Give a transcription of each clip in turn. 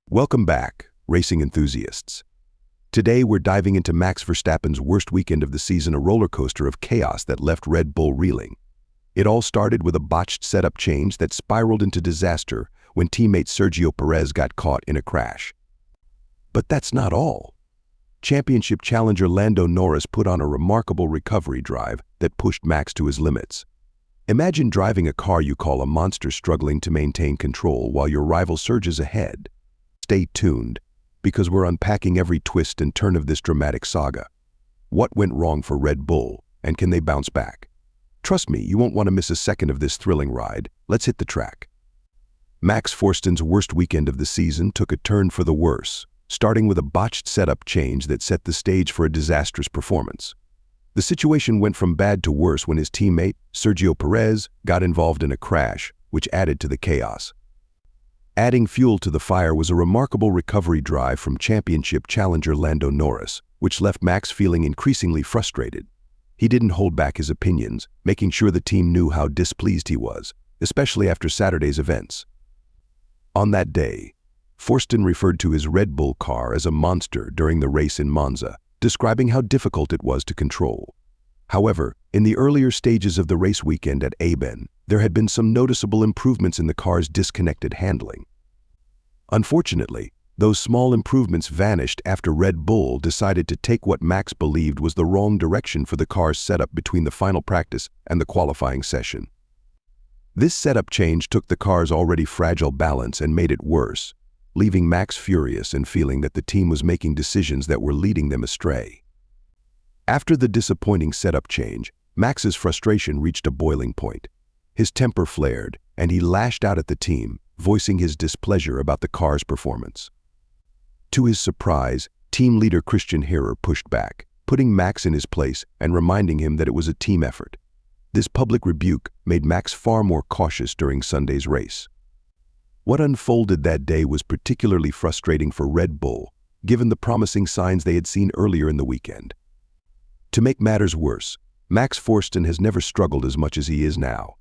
Welcome back, racing enthusiasts. Today we're diving into Max Verstappen's worst weekend of the season, a roller coaster of chaos that left Red Bull reeling. It all started with a botched setup change that spiraled into disaster when teammate Sergio Perez got caught in a crash. But that's not all. Championship challenger Lando Norris put on a remarkable recovery drive that pushed Max to his limits. Imagine driving a car you call a monster struggling to maintain control while your rival surges ahead. Stay tuned, because we're unpacking every twist and turn of this dramatic saga. What went wrong for Red Bull, and can they bounce back? Trust me, you won't want to miss a second of this thrilling ride. Let's hit the track. Max Verstappen's worst weekend of the season took a turn for the worse, starting with a botched setup change that set the stage for a disastrous performance. The situation went from bad to worse when his teammate, Sergio Perez, got involved in a crash, which added to the chaos. Adding fuel to the fire was a remarkable recovery drive from championship challenger Lando Norris, which left Max feeling increasingly frustrated. He didn't hold back his opinions, making sure the team knew how displeased he was, especially after Saturday's events. On that day, Verstappen referred to his Red Bull car as a monster during the race in Monza, describing how difficult it was to control. However, in the earlier stages of the race weekend at Baku, there had been some noticeable improvements in the car's disconnected handling. Unfortunately, those small improvements vanished after Red Bull decided to take what Max believed was the wrong direction for the car's setup between the final practice and the qualifying session. This setup change took the car's already fragile balance and made it worse, leaving Max furious and feeling that the team was making decisions that were leading them astray. After the disappointing setup change, Max's frustration reached a boiling point. His temper flared, and he lashed out at the team, voicing his displeasure about the car's performance. To his surprise, team leader Christian Horner pushed back, putting Max in his place and reminding him that it was a team effort. This public rebuke made Max far more cautious during Sunday's race. What unfolded that day was particularly frustrating for Red Bull, given the promising signs they had seen earlier in the weekend. To make matters worse, Max Verstappen has never struggled as much as he is now.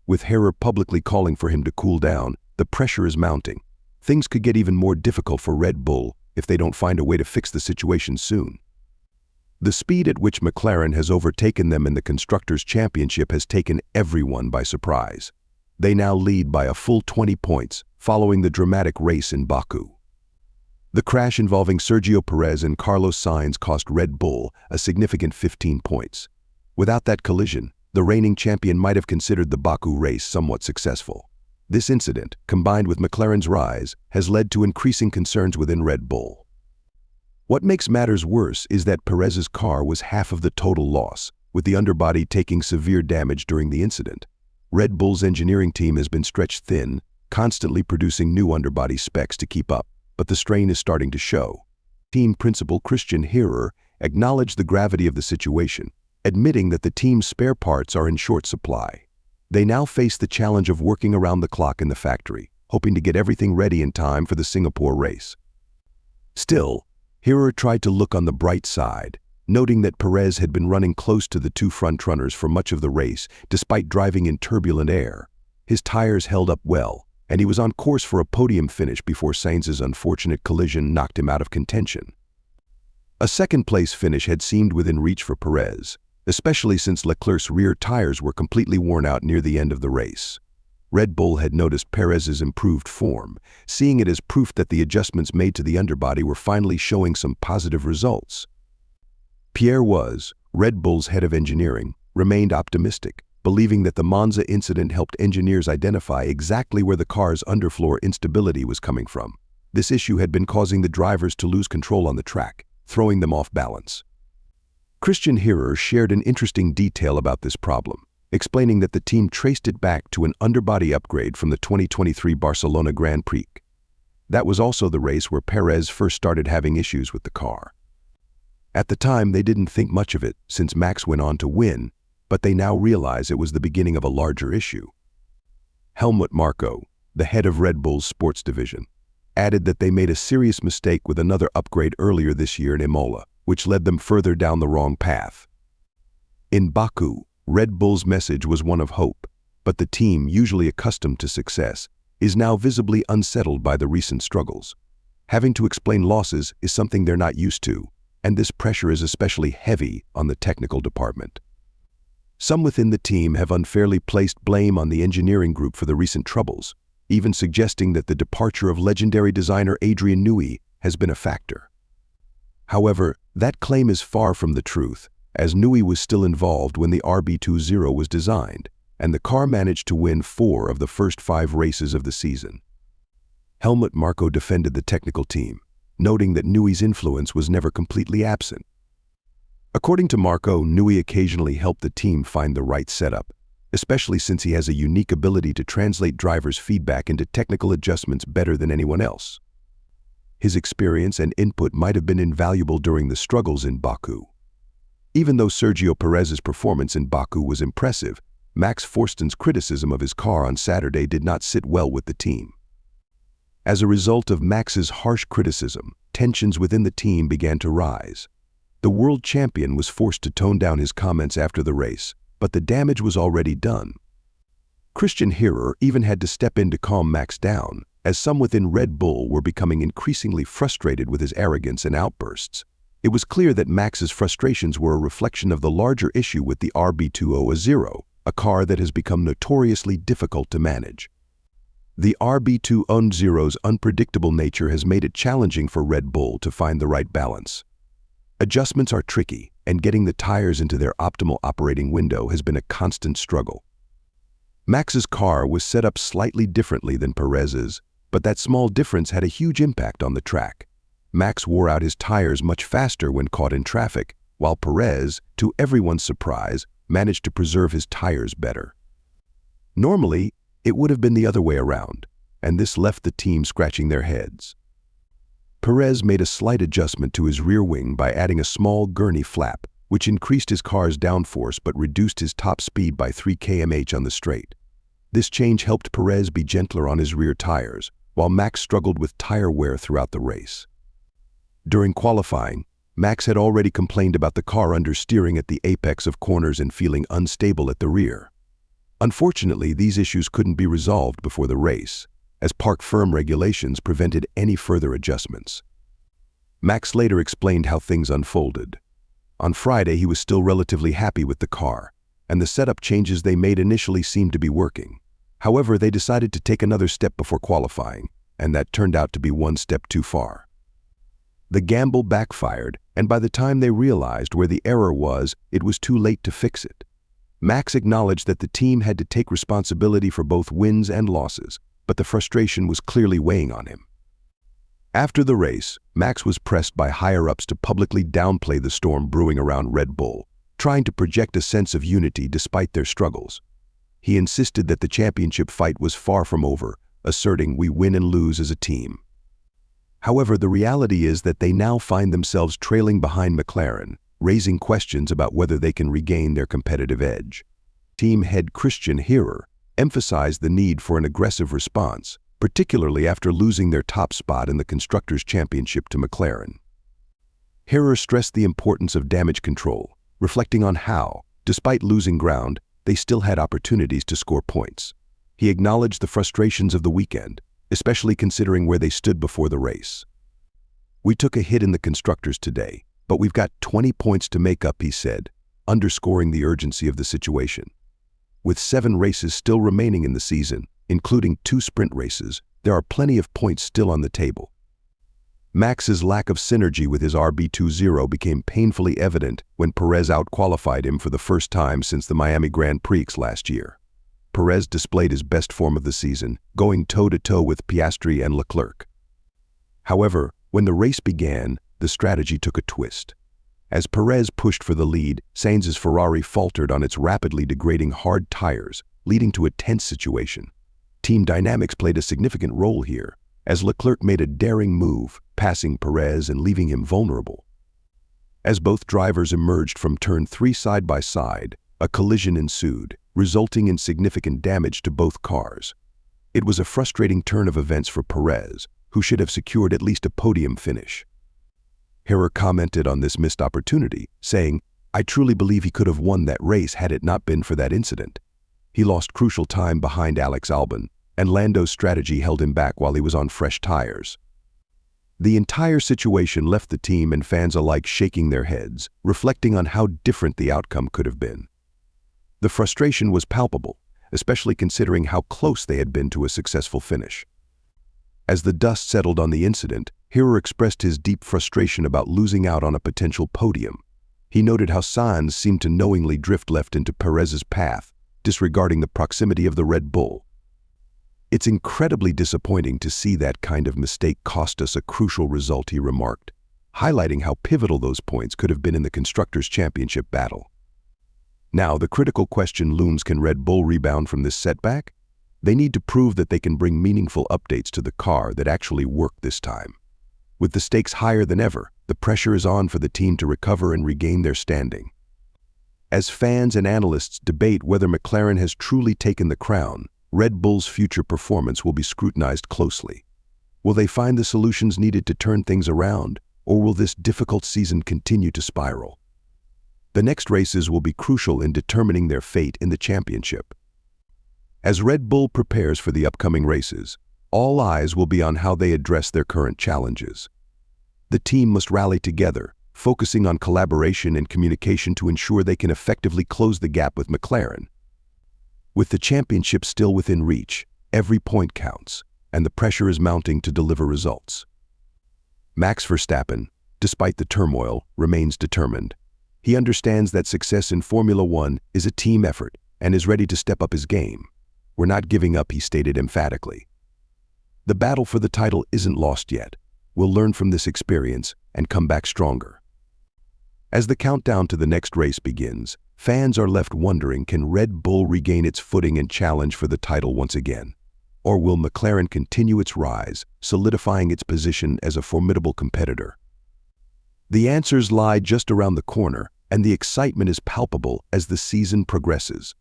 With Horner publicly calling for him to cool down, the pressure is mounting. Things could get even more difficult for Red Bull if they don't find a way to fix the situation soon. The speed at which McLaren has overtaken them in the Constructors' Championship has taken everyone by surprise. They now lead by a full 20 points, following the dramatic race in Baku. The crash involving Sergio Perez and Carlos Sainz cost Red Bull a significant 15 points. Without that collision, the reigning champion might have considered the Baku race somewhat successful. This incident, combined with McLaren's rise, has led to increasing concerns within Red Bull. What makes matters worse is that Perez's car was half of the total loss, with the underbody taking severe damage during the incident. Red Bull's engineering team has been stretched thin, constantly producing new underbody specs to keep up, but the strain is starting to show. Team principal Christian Horner acknowledged the gravity of the situation, admitting that the team's spare parts are in short supply. They now face the challenge of working around the clock in the factory, hoping to get everything ready in time for the Singapore race. Still, Horner tried to look on the bright side, noting that Perez had been running close to the two front-runners for much of the race, despite driving in turbulent air. His tires held up well, and he was on course for a podium finish before Sainz's unfortunate collision knocked him out of contention. A second-place finish had seemed within reach for Perez, especially since Leclerc's rear tires were completely worn out near the end of the race. Red Bull had noticed Perez's improved form, seeing it as proof that the adjustments made to the underbody were finally showing some positive results. Pierre was, Red Bull's head of engineering, remained optimistic, believing that the Monza incident helped engineers identify exactly where the car's underfloor instability was coming from. This issue had been causing the drivers to lose control on the track, throwing them off balance. Christian Horner shared an interesting detail about this problem, explaining that the team traced it back to an underbody upgrade from the 2023 Barcelona Grand Prix. That was also the race where Perez first started having issues with the car. At the time, they didn't think much of it, since Max went on to win, but they now realize it was the beginning of a larger issue. Helmut Marko, the head of Red Bull's sports division, added that they made a serious mistake with another upgrade earlier this year in Imola, which led them further down the wrong path. In Baku, Red Bull's message was one of hope, but the team, usually accustomed to success, is now visibly unsettled by the recent struggles. Having to explain losses is something they're not used to, and this pressure is especially heavy on the technical department. Some within the team have unfairly placed blame on the engineering group for the recent troubles, even suggesting that the departure of legendary designer Adrian Newey has been a factor. However, that claim is far from the truth, as Newey was still involved when the RB20 was designed, and the car managed to win 4 of the first 5 races of the season. Helmut Marko defended the technical team, noting that Newey's influence was never completely absent. According to Marko, Newey occasionally helped the team find the right setup, especially since he has a unique ability to translate drivers' feedback into technical adjustments better than anyone else. His experience and input might have been invaluable during the struggles in Baku. Even though Sergio Perez's performance in Baku was impressive, Max Verstappen's criticism of his car on Saturday did not sit well with the team. As a result of Max's harsh criticism, tensions within the team began to rise. The world champion was forced to tone down his comments after the race, but the damage was already done. Christian Horner even had to step in to calm Max down, as some within Red Bull were becoming increasingly frustrated with his arrogance and outbursts. It was clear that Max's frustrations were a reflection of the larger issue with the RB20, a car that has become notoriously difficult to manage. The RB20's unpredictable nature has made it challenging for Red Bull to find the right balance. Adjustments are tricky, and getting the tires into their optimal operating window has been a constant struggle. Max's car was set up slightly differently than Perez's, but that small difference had a huge impact on the track. Max wore out his tires much faster when caught in traffic, while Perez, to everyone's surprise, managed to preserve his tires better. Normally, it would have been the other way around, and this left the team scratching their heads. Perez made a slight adjustment to his rear wing by adding a small gurney flap, which increased his car's downforce but reduced his top speed by 3 km/h on the straight. This change helped Perez be gentler on his rear tires, while Max struggled with tire wear throughout the race. During qualifying, Max had already complained about the car understeering at the apex of corners and feeling unstable at the rear. Unfortunately, these issues couldn't be resolved before the race, as park firm regulations prevented any further adjustments. Max later explained how things unfolded. On Friday, he was still relatively happy with the car, and the setup changes they made initially seemed to be working. However, they decided to take another step before qualifying, and that turned out to be one step too far. The gamble backfired, and by the time they realized where the error was, it was too late to fix it. Max acknowledged that the team had to take responsibility for both wins and losses, but the frustration was clearly weighing on him. After the race, Max was pressed by higher-ups to publicly downplay the storm brewing around Red Bull, trying to project a sense of unity despite their struggles. He insisted that the championship fight was far from over, asserting, "We win and lose as a team." However, the reality is that they now find themselves trailing behind McLaren, raising questions about whether they can regain their competitive edge. Team head Christian Horner emphasized the need for an aggressive response, particularly after losing their top spot in the Constructors' Championship to McLaren. Horner stressed the importance of damage control, reflecting on how, despite losing ground, they still had opportunities to score points. He acknowledged the frustrations of the weekend, especially considering where they stood before the race. "We took a hit in the Constructors today, but we've got 20 points to make up," he said, underscoring the urgency of the situation. With 7 races still remaining in the season, including 2 sprint races, there are plenty of points still on the table. Max's lack of synergy with his RB20 became painfully evident when Perez outqualified him for the first time since the Miami Grand Prix last year. Perez displayed his best form of the season, going toe-to-toe with Piastri and Leclerc. However, when the race began, the strategy took a twist. As Perez pushed for the lead, Sainz's Ferrari faltered on its rapidly degrading hard tires, leading to a tense situation. Team dynamics played a significant role here, as Leclerc made a daring move, passing Perez and leaving him vulnerable. As both drivers emerged from turn 3 side by side, a collision ensued, resulting in significant damage to both cars. It was a frustrating turn of events for Perez, who should have secured at least a podium finish. Horner commented on this missed opportunity, saying, "I truly believe he could have won that race had it not been for that incident. He lost crucial time behind Alex Albon, and Lando's strategy held him back while he was on fresh tires." The entire situation left the team and fans alike shaking their heads, reflecting on how different the outcome could have been. The frustration was palpable, especially considering how close they had been to a successful finish. As the dust settled on the incident, Hero expressed his deep frustration about losing out on a potential podium. He noted how Sainz seemed to knowingly drift left into Perez's path, disregarding the proximity of the Red Bull. "It's incredibly disappointing to see that kind of mistake cost us a crucial result," he remarked, highlighting how pivotal those points could have been in the Constructors' Championship battle. Now, the critical question looms: can Red Bull rebound from this setback? They need to prove that they can bring meaningful updates to the car that actually work this time. With the stakes higher than ever, the pressure is on for the team to recover and regain their standing. As fans and analysts debate whether McLaren has truly taken the crown, Red Bull's future performance will be scrutinized closely. Will they find the solutions needed to turn things around, or will this difficult season continue to spiral? The next races will be crucial in determining their fate in the championship. As Red Bull prepares for the upcoming races, all eyes will be on how they address their current challenges. The team must rally together, focusing on collaboration and communication to ensure they can effectively close the gap with McLaren. With the championship still within reach, every point counts, and the pressure is mounting to deliver results. Max Verstappen, despite the turmoil, remains determined. He understands that success in Formula One is a team effort and is ready to step up his game. "We're not giving up," he stated emphatically. The battle for the title isn't lost yet. We'll learn from this experience and come back stronger. As the countdown to the next race begins, fans are left wondering, can Red Bull regain its footing and challenge for the title once again? Or will McLaren continue its rise, solidifying its position as a formidable competitor? The answers lie just around the corner, and the excitement is palpable as the season progresses.